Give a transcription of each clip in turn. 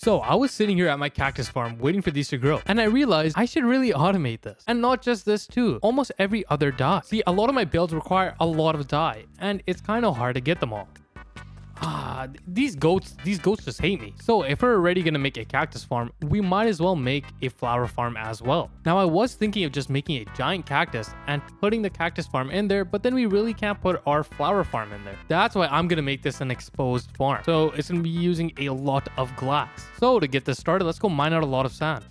So I was sitting here at my cactus farm waiting for these to grow, and I realized I should really automate this. And not just this too, almost every other dye. See, a lot of my builds require a lot of dye, and it's kind of hard to get them all. These goats just hate me. So if we're already gonna make a cactus farm, we might as well make a flower farm as well. Now I was thinking of just making a giant cactus and putting the cactus farm in there, but then we really can't put our flower farm in there. That's why I'm gonna make this an exposed farm. So it's gonna be using a lot of glass. So to get this started, let's go mine out a lot of sand.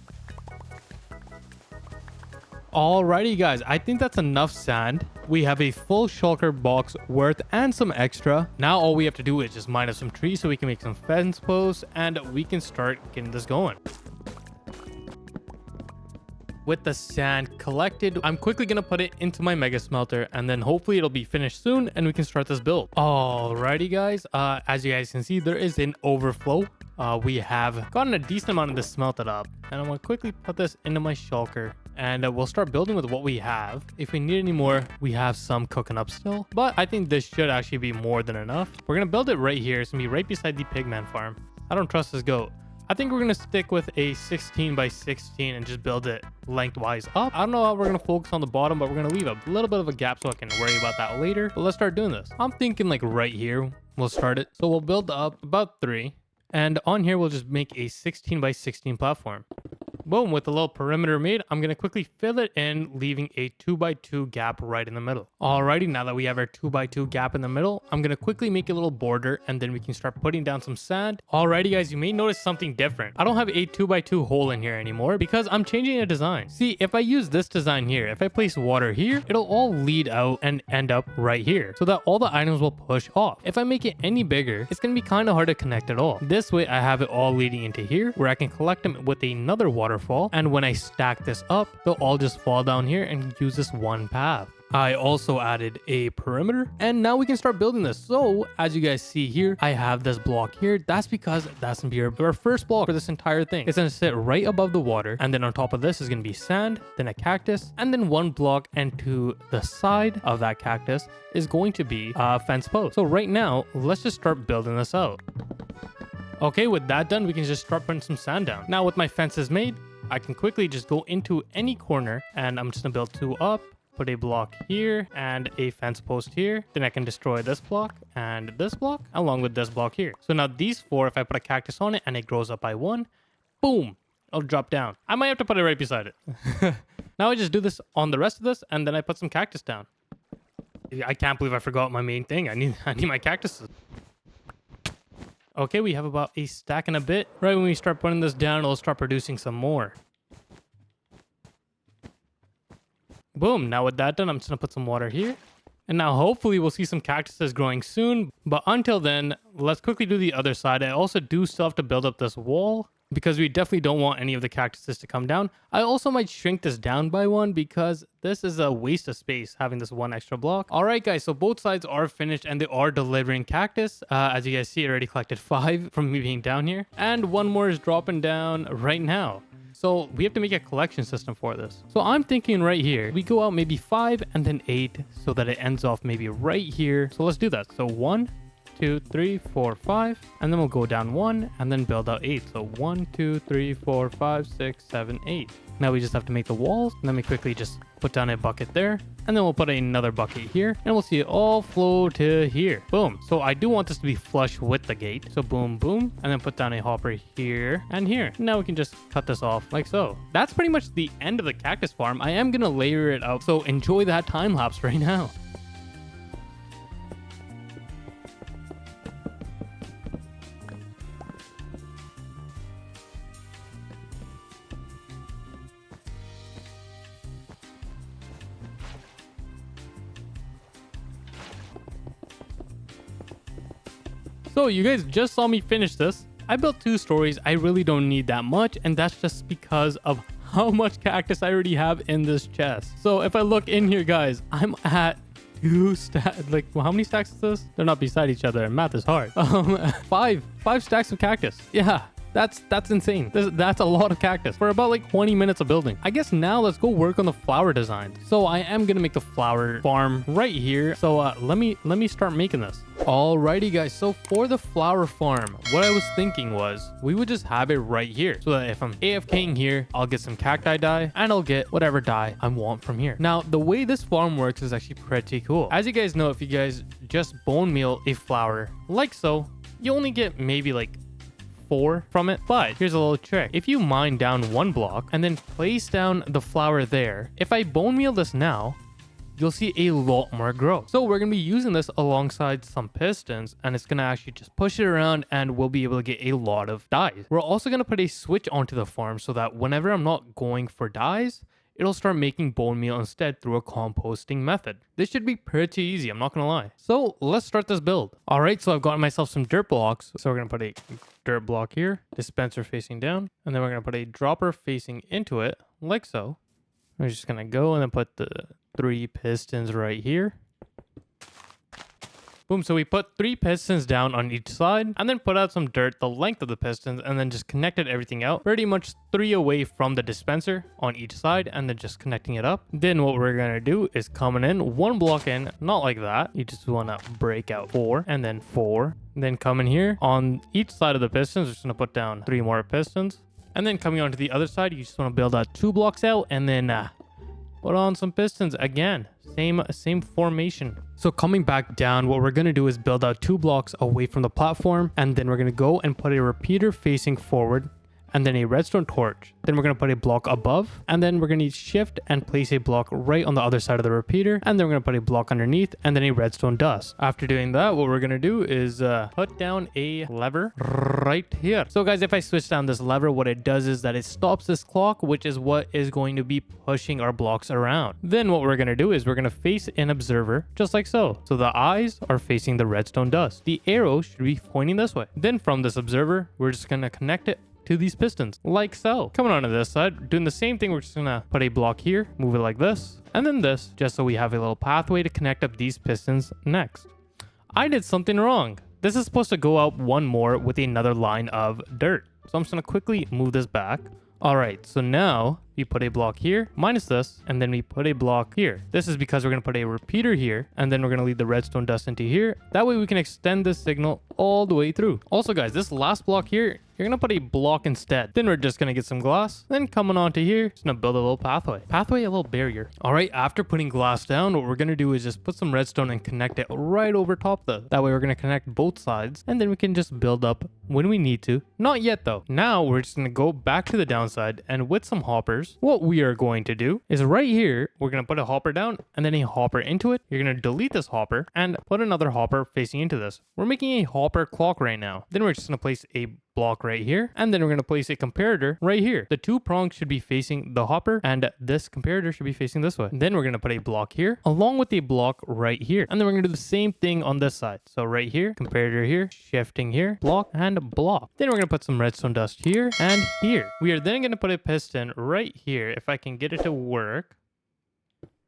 Alrighty guys, I think that's enough sand. We have a full shulker box worth and some extra. Now all we have to do is just mine up some trees so we can make some fence posts and we can start getting this going. With the sand collected, I'm quickly gonna put it into my mega smelter and then hopefully it'll be finished soon and we can start this build. Alrighty guys, as you guys can see, there is an overflow. We have gotten a decent amount of this smelted up, and I'm gonna quickly put this into my shulker and we'll start building with what we have. If we need any more, we have some cooking up still, but I think this should actually be more than enough. We're gonna build it right here. It's gonna be right beside the pigman farm. I don't trust this goat. I think we're gonna stick with a 16 by 16 and just build it lengthwise up. I don't know how we're gonna focus on the bottom, but we're gonna leave a little bit of a gap so I can worry about that later. But let's start doing this. I'm thinking like right here, we'll start it. So we'll build up about 3. And on here, we'll just make a 16 by 16 platform. Boom, with a little perimeter made, I'm going to quickly fill it in, leaving a 2 by 2 gap right in the middle. Alrighty, now that we have our 2 by 2 gap in the middle, I'm going to quickly make a little border and then we can start putting down some sand. Alrighty guys, you may notice something different. I don't have a 2 by 2 hole in here anymore because I'm changing the design. See, if I use this design here, if I place water here, it'll all lead out and end up right here so that all the items will push off. If I make it any bigger, it's going to be kind of hard to connect at all. This way, I have it all leading into here where I can collect them with another waterfall. And when I stack this up, they'll all just fall down here and use this one path. I also added a perimeter and now we can start building this. So as you guys see here, I have this block here. That's because that's gonna be our first block for this entire thing. It's gonna sit right above the water. And then on top of this is gonna be sand, then a cactus, and then one block. And to the side of that cactus is going to be a fence post. So right now, let's just start building this out. Okay, with that done, we can just start putting some sand down. Now with my fences made, I can quickly just go into any corner and I'm just gonna build 2 up, put a block here and a fence post here. Then I can destroy this block and this block along with this block here. So now these 4, if I put a cactus on it and it grows up by 1, boom, it'll drop down. I might have to put it right beside it. Now I just do this on the rest of this and then I put some cactus down. I can't believe I forgot my main thing. I need my cactuses. Okay, we have about a stack and a bit. Right when we start putting this down, it'll start producing some more. Boom, now with that done, I'm just gonna put some water here. And now hopefully we'll see some cactuses growing soon. But until then, let's quickly do the other side. I also do still have to build up this wall because we definitely don't want any of the cactuses to come down. I also might shrink this down by 1 because this is a waste of space having this 1 extra block. All right, guys, so both sides are finished and they are delivering cactus. As you guys see, I already collected 5 from me being down here. And 1 more is dropping down right now. So we have to make a collection system for this. So I'm thinking right here, we go out maybe 5 and then 8 so that it ends off maybe right here. So let's do that. So 1, 2, 3, 4, 5, and then we'll go down 1 and then build out 8. So 1, 2, 3, 4, 5, 6, 7, 8. Now we just have to make the walls and then we quickly just put down a bucket there and then we'll put another bucket here and we'll see it all flow to here. Boom. So I do want this to be flush with the gate. So boom, boom, and then put down a hopper here and here. Now we can just cut this off like so. That's pretty much the end of the cactus farm. I am going to layer it out. So enjoy that time lapse right now. So you guys just saw me finish this. I built 2 stories. I really don't need that much. And that's just because of how much cactus I already have in this chest. So if I look in here, guys, I'm at 2 stacks. Like, well, how many stacks is this? They're not beside each other. Math is hard. 5 stacks of cactus. Yeah. That's insane. That's a lot of cactus for about like 20 minutes of building. I guess now let's go work on the flower design. So I am gonna make the flower farm right here. So let me start making this. Alrighty guys, so for the flower farm, what I was thinking was we would just have it right here so that if I'm AFKing here, I'll get some cacti dye and I'll get whatever dye I want from here. Now, the way this farm works is actually pretty cool. As you guys know, if you guys just bone meal a flower like so, you only get maybe like 4 from it. But here's a little trick. If you mine down 1 block and then place down the flower there, if I bone meal this now, you'll see a lot more growth. So we're going to be using this alongside some pistons, and it's going to actually just push it around and we'll be able to get a lot of dyes. We're also going to put a switch onto the farm so that whenever I'm not going for dyes, it'll start making bone meal instead through a composting method. This should be pretty easy, I'm not gonna lie. So let's start this build. All right, so I've gotten myself some dirt blocks. So we're gonna put a dirt block here, dispenser facing down, and then we're gonna put a dropper facing into it, like so. We're just gonna go and then put the 3 pistons right here. Boom, so we put 3 pistons down on each side and then put out some dirt the length of the pistons and then just connected everything out pretty much 3 away from the dispenser on each side and then just connecting it up. Then what we're going to do is coming in 1 block in, not like that. You just want to break out 4 and then 4. Then come in here on each side of the pistons. We're just going to put down 3 more pistons. And then coming on to the other side, you just want to build out 2 blocks out and then put on some pistons again. Same formation. So coming back down, what we're going to do is build out 2 blocks away from the platform, and then we're going to go and put a repeater facing forward and then a redstone torch. Then we're going to put a block above, and then we're going to shift and place a block right on the other side of the repeater, and then we're going to put a block underneath and then a redstone dust. After doing that, what we're going to do is put down a lever right here. So guys, if I switch down this lever, what it does is that it stops this clock, which is what is going to be pushing our blocks around. Then what we're going to do is we're going to face an observer just like so. So the eyes are facing the redstone dust. The arrow should be pointing this way. Then from this observer, we're just going to connect it to these pistons like so. Coming on to this side, doing the same thing. We're just gonna put a block here, move it like this, and then this, just so we have a little pathway to connect up these pistons next. I did something wrong. This is supposed to go out 1 more with another line of dirt. So I'm just gonna quickly move this back. All right, so now we put a block here, minus this, and then we put a block here. This is because we're going to put a repeater here, and then we're going to lead the redstone dust into here. That way we can extend this signal all the way through. Also, guys, this last block here, you're going to put a block instead. Then we're just going to get some glass. Then coming onto here, just going to build a little pathway. A little barrier. All right, after putting glass down, what we're going to do is just put some redstone and connect it right over top of that way we're going to connect both sides, and then we can just build up when we need to. Not yet, though. Now we're just going to go back to the downside, and with some hoppers, what we are going to do is right here, we're going to put a hopper down and then a hopper into it. You're going to delete this hopper and put another hopper facing into this. We're making a hopper clock right now. Then we're just going to place a block right here, and then we're going to place a comparator right here. The 2 prongs should be facing the hopper, and this comparator should be facing this way. Then we're going to put a block here along with a block right here, and then we're going to do the same thing on this side. So right here, comparator here, shifting here, block and block. Then we're going to put some redstone dust here and here. We are then going to put a piston right here. If I can get it to work,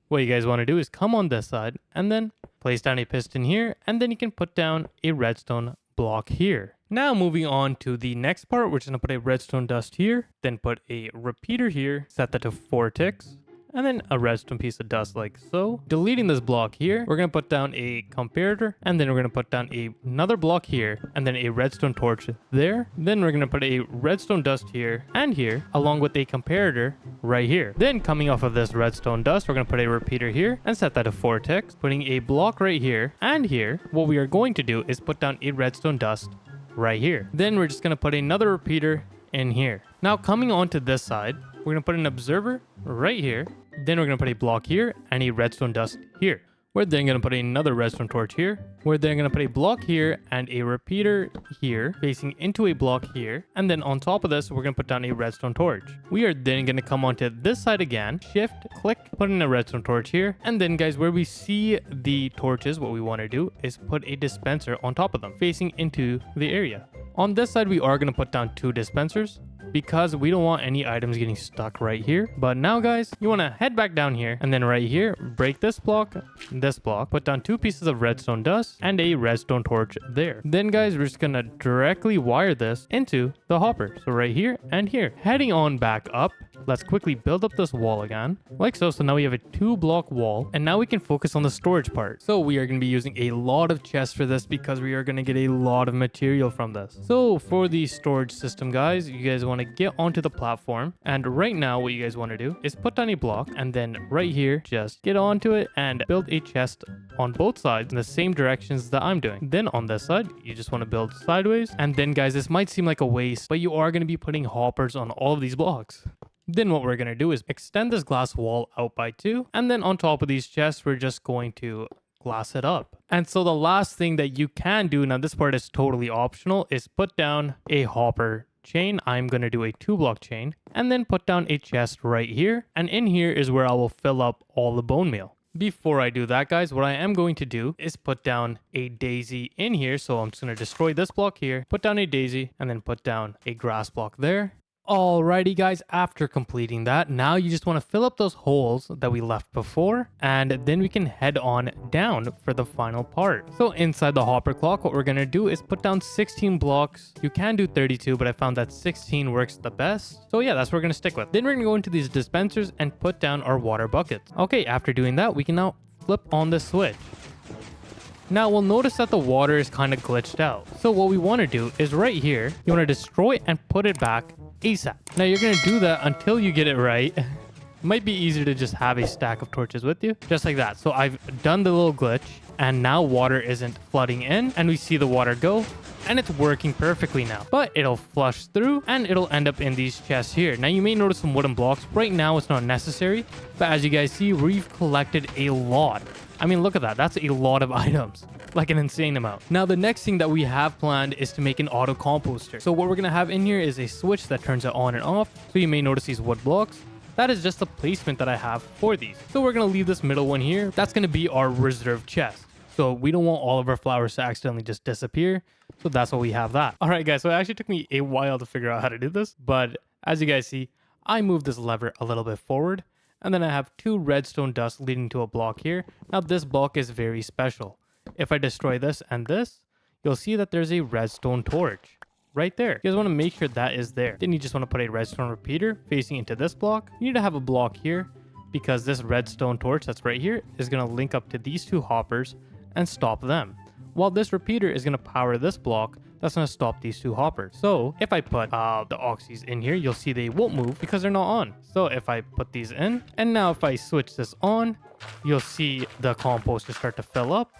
what you guys want to do is come on this side and then place down a piston here, and then you can put down a redstone block here. Now moving on to the next part, we're just going to put a redstone dust here, then put a repeater here, set that to 4 ticks, and then a redstone piece of dust like so. Deleting this block here, we're going to put down a comparator, and then we're going to put down another block here, and then a redstone torch there. Then we're going to put a redstone dust here and here, along with a comparator right here. Then coming off of this redstone dust, we're going to put a repeater here and set that to 4 ticks, putting a block right here and here. What we are going to do is put down a redstone dust right here. Then we're just going to put another repeater in here. Now coming onto this side, we're going to put an observer right here. Then we're going to put a block here and a redstone dust here. We're then going to put another redstone torch here. We're then going to put a block here and a repeater here facing into a block here. And then on top of this, we're going to put down a redstone torch. We are then going to come onto this side again, shift, click, put in a redstone torch here. And then guys, where we see the torches, what we want to do is put a dispenser on top of them facing into the area. On this side, we are going to put down 2 dispensers. because we don't want any items getting stuck right here. But now guys, you want to head back down here and then right here, break this block, put down 2 pieces of redstone dust and a redstone torch there. Then guys, we're just gonna directly wire this into the hopper. So right here and here. Heading on back up, let's quickly build up this wall again, like so. So now we have a 2-block wall, and now we can focus on the storage part. So we are going to be using a lot of chests for this because we are going to get a lot of material from this. So for the storage system, guys, you guys want to get onto the platform, and right now what you guys want to do is put down a block, and then right here, just get onto it and build a chest on both sides in the same directions that I'm doing. Then on this side, you just want to build sideways, and then guys, this might seem like a waste, but you are going to be putting hoppers on all of these blocks. Then what we're going to do is extend this glass wall out by 2. And then on top of these chests, we're just going to glass it up. And so the last thing that you can do, now this part is totally optional, is put down a hopper chain. I'm going to do a 2-block chain. And then put down a chest right here. And in here is where I will fill up all the bone meal. Before I do that, guys, what I am going to do is put down a daisy in here. So I'm just going to destroy this block here, put down a daisy, and then put down a grass block there. Alrighty guys, after completing that, now you just want to fill up those holes that we left before, and then we can head on down for the final part. So inside the hopper clock, what we're going to do is put down 16 blocks. You can do 32, but I found that 16 works the best. So yeah, that's what we're going to stick with. Then we're going to go into these dispensers and put down our water buckets. Okay, after doing that, we can now flip on the switch. Now we'll notice that the water is kind of glitched out. So what we want to do is right here, you want to destroy and put it back ASAP. Now you're going to do that until you get it right. It might be easier to just have a stack of torches with you, just like that. So I've done the little glitch, and now water isn't flooding in, and we see the water go, and it's working perfectly now. But it'll flush through, and it'll end up in these chests here. Now you may notice some wooden blocks. Right now it's not necessary, but as you guys see, we've collected a lot. I mean, look at that. That's a lot of items. Like an insane amount. Now, the next thing that we have planned is to make an auto composter. So what we're going to have in here is a switch that turns it on and off. So you may notice these wood blocks. That is just the placement that I have for these. So we're going to leave this middle one here. That's going to be our reserve chest. So we don't want all of our flowers to accidentally just disappear. So that's why we have that. All right, guys. So it actually took me a while to figure out how to do this. But as you guys see, I moved this lever a little bit forward. And then I have 2 redstone dust leading to a block here. Now this block is very special. If I destroy this and this, you'll see that there's a redstone torch right there. You guys want to make sure that is there. Then you just want to put a redstone repeater facing into this block. You need to have a block here because this redstone torch that's right here is going to link up to these 2 hoppers and stop them. While this repeater is going to power this block, that's going to stop these 2 hoppers. So if I put the oxys in here, you'll see they won't move because they're not on. So if I put these in, and now if I switch this on, you'll see the composter start to fill up,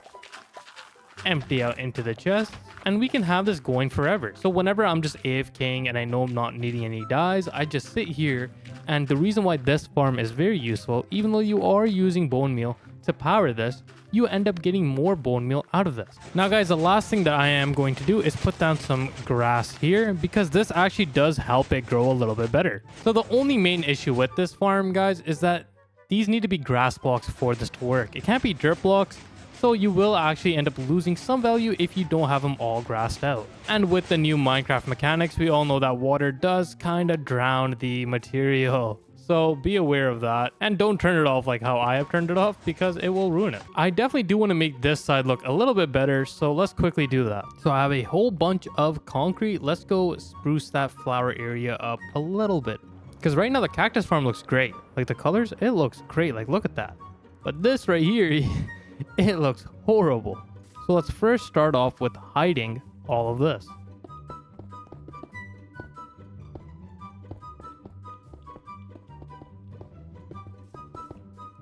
empty out into the chest, and we can have this going forever. So whenever I'm just AFKing and I know I'm not needing any dyes, I just sit here. And the reason why this farm is very useful, even though you are using bone meal to power this, you end up getting more bone meal out of this. Now guys, the last thing that I am going to do is put down some grass here because this actually does help it grow a little bit better. So the only main issue with this farm, guys, is that these need to be grass blocks for this to work. It can't be dirt blocks. So you will actually end up losing some value if you don't have them all grassed out. And with the new Minecraft mechanics, we all know that water does kind of drown the material. So be aware of that. And don't turn it off like how I have turned it off because it will ruin it. I definitely do want to make this side look a little bit better. So let's quickly do that. So I have a whole bunch of concrete. Let's go spruce that flower area up a little bit. Because right now the cactus farm looks great. Like the colors, it looks great. Like look at that. But this right here... it looks horrible. So let's first start off with hiding all of this.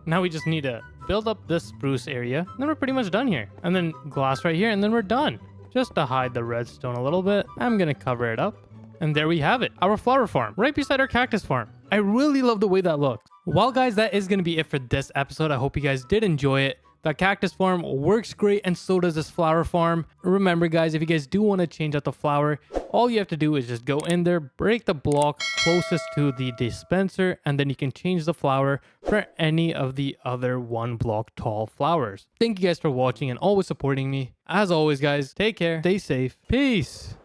Now we just need to build up this spruce area. And then we're pretty much done here. And then glass right here, and then we're done. Just to hide the redstone a little bit, I'm going to cover it up. And there we have it, our flower farm, right beside our cactus farm. I really love the way that looks. Well, guys, that is going to be it for this episode. I hope you guys did enjoy it. That cactus farm works great, and so does this flower farm. Remember, guys, if you guys do want to change out the flower, all you have to do is just go in there, break the block closest to the dispenser, and then you can change the flower for any of the other 1 block tall flowers. Thank you guys for watching and always supporting me. As always, guys, take care, stay safe, peace.